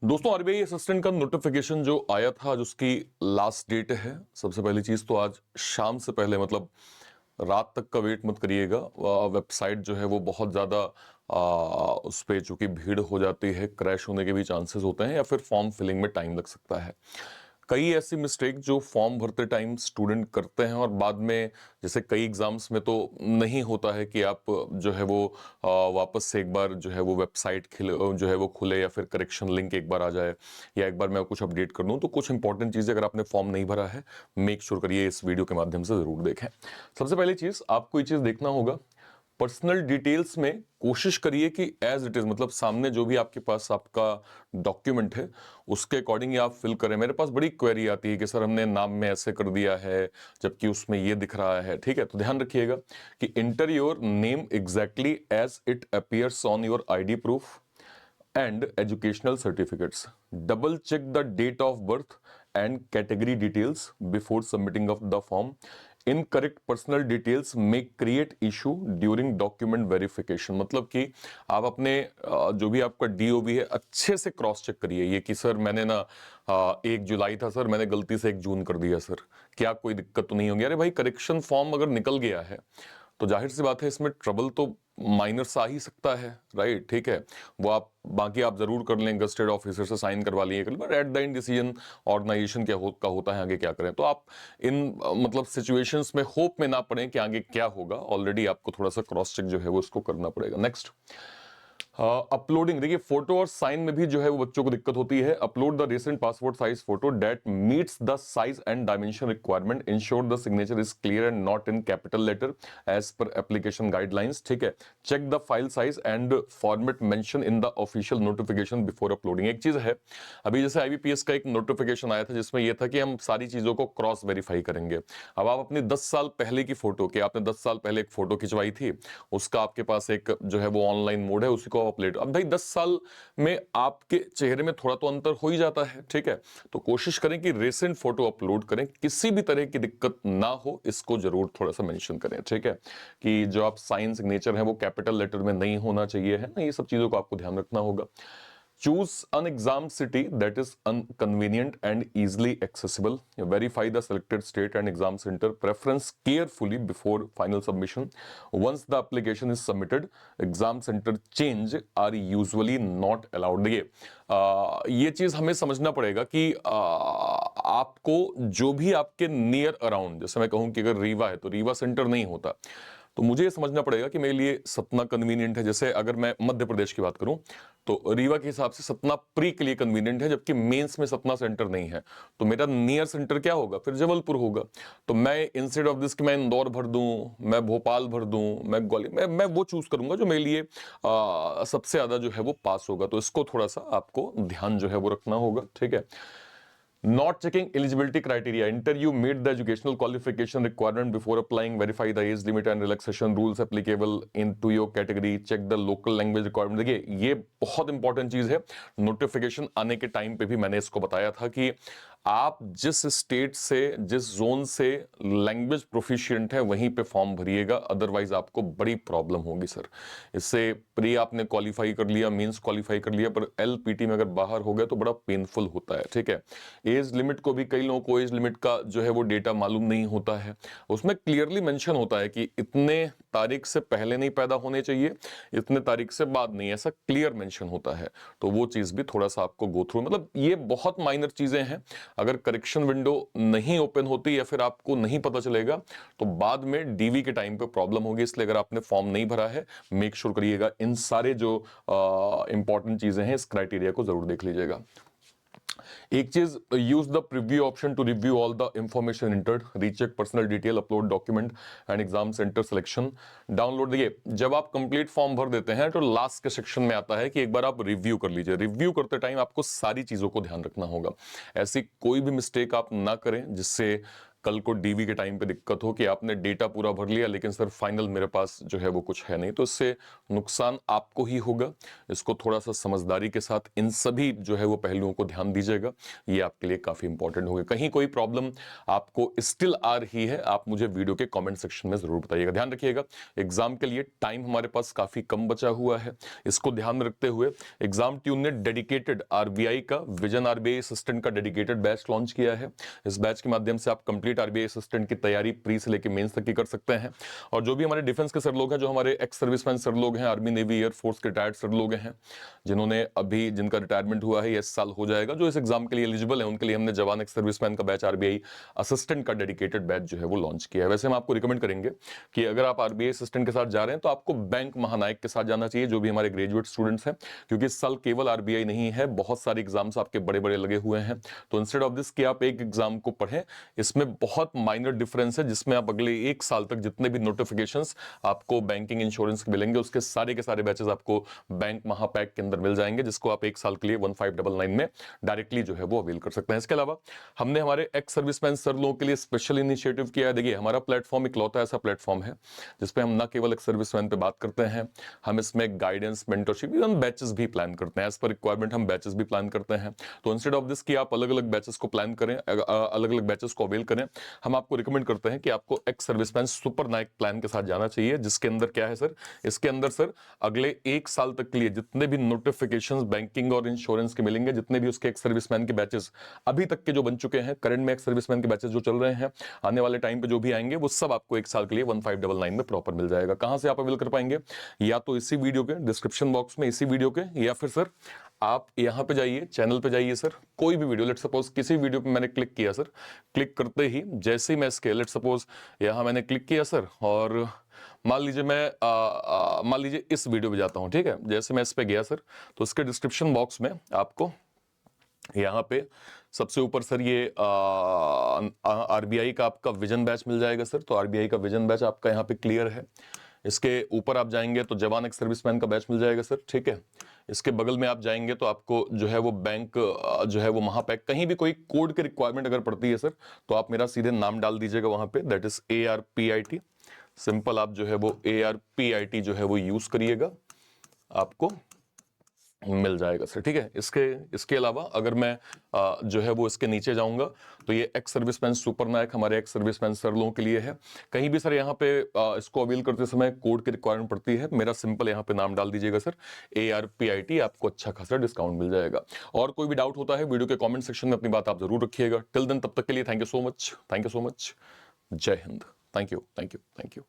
दोस्तों RBI assistant का notification जो आया था आज उसकी लास्ट डेट है। सबसे पहली चीज तो आज शाम से पहले मतलब रात तक का वेट मत करिएगा। वेबसाइट जो है वो बहुत ज्यादा उस पे चूंकि भीड़ हो जाती है, क्रैश होने के भी चांसेस होते हैं या फिर फॉर्म फिलिंग में टाइम लग सकता है। कई ऐसी मिस्टेक जो फॉर्म भरते टाइम स्टूडेंट करते हैं और बाद में जैसे कई एग्जाम्स में तो नहीं होता है कि आप जो है वो वापस से एक बार जो है वो वेबसाइट जो है वो खुले या फिर करेक्शन लिंक एक बार आ जाए या एक बार मैं कुछ अपडेट कर दूं। तो कुछ इंपॉर्टेंट चीजें अगर आपने फॉर्म नहीं भरा है, मेक श्योर करिए इस वीडियो के माध्यम से जरूर देखें। सबसे पहली चीज आपको ये चीज देखना होगा, पर्सनल डिटेल्स में कोशिश करिए कि एज इट इज मतलब सामने जो भी आपके पास आपका डॉक्यूमेंट है उसके अकॉर्डिंग ही आप फिल करें। मेरे पास बड़ी क्वेरी आती है कि सर हमने नाम में ऐसे कर दिया है जबकि उसमें ये दिख रहा है। ठीक है, तो ध्यान रखिएगा कि enter your name exactly as it appears on your ID proof and educational certificates. Double check the date of birth and category details before submitting of the form. Incorrect personal details may create issue during document verification। मतलब कि आप अपने जो भी आपका DOB है अच्छे से क्रॉस चेक करिए ये कि सर मैंने ना 1 जुलाई था सर, मैंने गलती से 1 जून कर दिया सर, क्या कोई दिक्कत तो नहीं होगी? अरे भाई, करेक्शन फॉर्म अगर निकल गया है तो जाहिर सी बात है इसमें ट्रबल तो माइनर सा आ ही सकता है, राइट? ठीक है, वो आप बाकी आप जरूर कर लें, गस्टेड ऑफिसर से साइन करवा लिए, but at the end decision organisation का होता है आगे क्या करें। तो आप इन मतलब सिचुएशंस में होप में ना पड़े कि आगे क्या होगा, ऑलरेडी आपको थोड़ा सा क्रॉस चेक जो है वो उसको करना पड़ेगा। Next, uploading. देखिए फोटो और साइन में भी जो है वो बच्चों को दिक्कत होती है। Upload the recent passport size photo that meets the size and dimension requirement. Ensure the signature is clear and not in capital letter as per application guidelines. ठीक है, check the file size and format mention in the official notification before uploading. एक चीज है, अभी जैसे IBPS का एक notification आया था जिसमें यह था कि हम सारी चीजों को क्रॉस वेरीफाई करेंगे। अब आप अपनी 10 साल पहले की फोटो के, आपने 10 साल पहले एक फोटो खिंचवाई थी, उसका आपके पास एक जो है वो ऑनलाइन मोड है, उसी को अपडेट। अब भाई 10 साल में आपके चेहरे में थोड़ा तो अंतर हो ही जाता है। ठीक है, तो कोशिश करें कि रिसेंट फोटो अपलोड करें, किसी भी तरह की दिक्कत ना हो, इसको जरूर थोड़ा सा मेंशन करें। ठीक है, कि जो आप साइन सिग्नेचर है वो कैपिटल लेटर में नहीं होना चाहिए, है ना, ये सब चीजों को आपको ध्यान रखना होगा। Choose an exam city that is convenient and easily accessible. Verify the selected state and exam center preference carefully before final submission. Once the application is submitted, exam center change are usually not allowed। देखिए ये चीज हमें समझना पड़ेगा कि आपको जो भी आपके नियर अराउंड, जैसे मैं कहूं कि अगर रीवा है तो रीवा सेंटर नहीं होता, तो मुझे ये समझना पड़ेगा कि मेरे लिए सतना कन्वीनियंट है। जैसे अगर मैं मध्य प्रदेश की बात करूं तो रीवा के हिसाब से सतना प्री के लिए कन्वीनियंट है, जबकि मेंस में सतना सेंटर नहीं है। तो मेरा नियर सेंटर क्या होगा? फिर जबलपुर होगा। तो मैं इंस्टेड ऑफ दिस कि मैं इंदौर भर दूं, मैं भोपाल भर दूं, मैं ग्वालियर, मैं वो चूज करूंगा जो मेरे लिए सबसे ज्यादा जो है वो पास होगा। तो इसको थोड़ा सा आपको ध्यान जो है वो रखना होगा। ठीक है, Not checking eligibility criteria. Enter you meet the educational qualification requirement before applying. Verify the age limit and relaxation rules applicable into your category. Check the local language requirement। देखिए ये बहुत इंपॉर्टेंट चीज है। नोटिफिकेशन आने के time पे भी मैंने इसको बताया था कि आप जिस स्टेट से, जिस जोन से लैंग्वेज प्रोफिशिएंट है वहीं पे फॉर्म भरिएगा, अदरवाइज आपको बड़ी प्रॉब्लम होगी सर। इससे प्री आपने क्वालिफाई कर लिया, मींस क्वालिफाई कर लिया, पर एलपीटी में अगर बाहर हो गया तो बड़ा पेनफुल होता है। ठीक है, एज लिमिट को भी, कई लोगों को एज लिमिट का जो है वो डेटा मालूम नहीं होता है। उसमें क्लियरली मेंशन होता है कि इतने तारीख से पहले नहीं पैदा होने चाहिए, इतने तारीख से बाद नहीं, ऐसा क्लियर मेंशन होता है। तो वो चीज भी थोड़ा सा आपको गो थ्रू, मतलब ये बहुत माइनर चीजें हैं। अगर करेक्शन विंडो नहीं ओपन होती या फिर आपको नहीं पता चलेगा तो बाद में डीवी के टाइम पे प्रॉब्लम होगी। इसलिए अगर आपने फॉर्म नहीं भरा है, मेक श्योर करिएगा इन सारे जो इंपॉर्टेंट चीजें हैं इस क्राइटेरिया को जरूर देख लीजिएगा। एक चीज, use the preview option to review all the information entered, recheck personal detail, upload document and exam centre selection, download. देखिए जब आप कंप्लीट फॉर्म भर देते हैं तो लास्ट के सेक्शन में आता है कि एक बार आप रिव्यू कर लीजिए। रिव्यू करते टाइम आपको सारी चीजों को ध्यान रखना होगा, ऐसी कोई भी मिस्टेक आप ना करें जिससे कल को डीवी के टाइम पे दिक्कत हो कि आपने डेटा पूरा भर लिया लेकिन सर फाइनल मेरे पास जो है वो कुछ है नहीं, तो इससे नुकसान आपको ही होगा। इसको थोड़ा सा समझदारी के साथ इन सभी जो है वो पहलुओं को ध्यान दीजिएगा, ये आपके लिए काफी इंपॉर्टेंट होगा। कहीं कोई प्रॉब्लम आपको स्टिल आ रही है, आप मुझे वीडियो के कमेंट सेक्शन में जरूर बताइएगा। ध्यान रखिएगा एग्जाम के लिए टाइम हमारे पास काफी कम बचा हुआ है, इसको ध्यान में रखते हुए एग्जाम ट्यून ने डेडिकेटेड आरबीआई का विजन आरबीआई असिस्टेंट का डेडिकेटेड बैच लॉन्च किया है। इस बैच के माध्यम से आप कंप्लीट आरबीआई असिस्टेंट की तैयारी प्री से लेकर मेंस तक की कर सकते हैं। और जो भी हमारे डिफेंस के सर लोग हैं, जो हमारे एक्स सर्विसमैन सर लोग हैं, आर्मी नेवी एयरफोर्स के रिटायर्ड सर लोग हैं, जिन्होंने अभी जिनका रिटायरमेंट हुआ है, इस साल हो जाएगा, जो इस एग्जाम के लिए एलिजिबल है, उनके लिए हमने जवान एक्स सर्विसमैन का बैच आरबीआई असिस्टेंट का डेडिकेटेड बैच जो है वो लॉन्च किया है। वैसे हम आपको रिकमेंड करेंगे कि अगर आप आरबीआई असिस्टेंट के साथ जा रहे हैं तो आपको बैंक महानायक के साथ जाना चाहिए, जो भी हमारे ग्रेजुएट स्टूडेंट्स हैं, क्योंकि इस साल केवल आरबीआई नहीं है, बहुत सारे एग्जाम्स आपके बड़े बड़े लगे हुए हैं। तो इंस्टेड ऑफ दिस कि आप एक एग्जाम को पढ़ें, इसमें बहुत माइनर डिफरेंस है, जिसमें आप अगले एक साल तक जितने भी नोटिफिकेशंस आपको बैंकिंग इंश्योरेंस के मिलेंगे, उसके सारे के सारे बैचेस आपको बैंक महापैक के अंदर मिल जाएंगे, जिसको आप एक साल के लिए 1599 में डायरेक्टली जो है वो अवेल कर सकते हैं। इसके अलावा हमने हमारे एक्स सर्विसमैन सर लोगों के लिए स्पेशल इनिशिएटिव किया है। देखिए, हमारा प्लेटफॉर्म इकलौता ऐसा प्लेटफॉर्म है जिसपे हम न केवल एक्स सर्विसमैन पे बात करते हैं, हम इसमें गाइडेंस, मेंटरशिप, इवन बैचेस भी प्लान करते हैं। एज पर रिक्वायरमेंट हम बैचेस भी प्लान करते हैं। तो इंस्टेड ऑफ दिस कि आप अलग अलग बैचेस को प्लान करें, अलग अलग बैचेस को अवेल करें, हम आपको रिकमेंड करते हैं कि आपको ex serviceman super Naik plan के साथ जाना चाहिए, जिसके अंदर क्या है सर, इसके अंदर सर अगले एक साल तक के लिए जितने भी नोटिफिकेशंस बैंकिंग और इंश्योरेंस के मिलेंगे, जितने भी उसके एक्स सर्विसमैन के बैचेस अभी तक के जो बन चुके हैं, करंट में एक्स सर्विसमैन के बैचेस जो चल रहे हैं, आने वाले टाइम पे जो भी आएंगे, वो सब आपको एक साल के लिए 1599 में प्रॉपर मिल जाएगा। कहां से आप अवेल कर पाएंगे? या तो इसी वीडियो के डिस्क्रिप्शन बॉक्स में, इसी वीडियो के, या फिर सर आप यहां पे जाइए, चैनल पे जाइए सर, कोई भी वीडियो, लेट सपोज किसी वीडियो पे मैंने क्लिक किया सर, क्लिक करते ही जैसे ही मैं इसके, लेट सपोज यहां मैंने क्लिक किया सर, और मान लीजिए मैं मान लीजिए इस वीडियो पे जाता हूं, ठीक है, जैसे मैं इस पे गया सर, तो इसके डिस्क्रिप्शन बॉक्स में आपको यहाँ पे सबसे ऊपर सर ये आरबीआई का आपका विजन बैच मिल जाएगा सर। तो आरबीआई का विजन बैच आपका यहाँ पे क्लियर है। इसके ऊपर आप जाएंगे तो जवान एक्स सर्विसमैन का बैच मिल जाएगा सर, ठीक है। इसके बगल में आप जाएंगे तो आपको जो है वो बैंक जो है वो महापैक, कहीं भी कोई कोड की रिक्वायरमेंट अगर पड़ती है सर, तो आप मेरा सीधे नाम डाल दीजिएगा वहां पे, दैट इज ARPIT। सिंपल आप जो है वो ARPIT जो है वो यूज करिएगा, आपको मिल जाएगा सर, ठीक है। इसके अलावा अगर मैं जो है वो इसके नीचे जाऊंगा तो ये एक्स सर्विसमैन सुपर नायक हमारे एक्स सर्विसमैन सर लोगों के लिए है। कहीं भी सर यहाँ पे इसको अवेल करते समय कोड की रिक्वायरमेंट पड़ती है, मेरा सिंपल यहाँ पे नाम डाल दीजिएगा सर ARPIT, आपको अच्छा खासा डिस्काउंट मिल जाएगा। और कोई भी डाउट होता है वीडियो के कॉमेंट सेक्शन में अपनी बात आप जरूर रखिएगा। टिल देन, तब तक के लिए thank you so much, thank you so much, Jai Hind, thank you, thank you, thank you.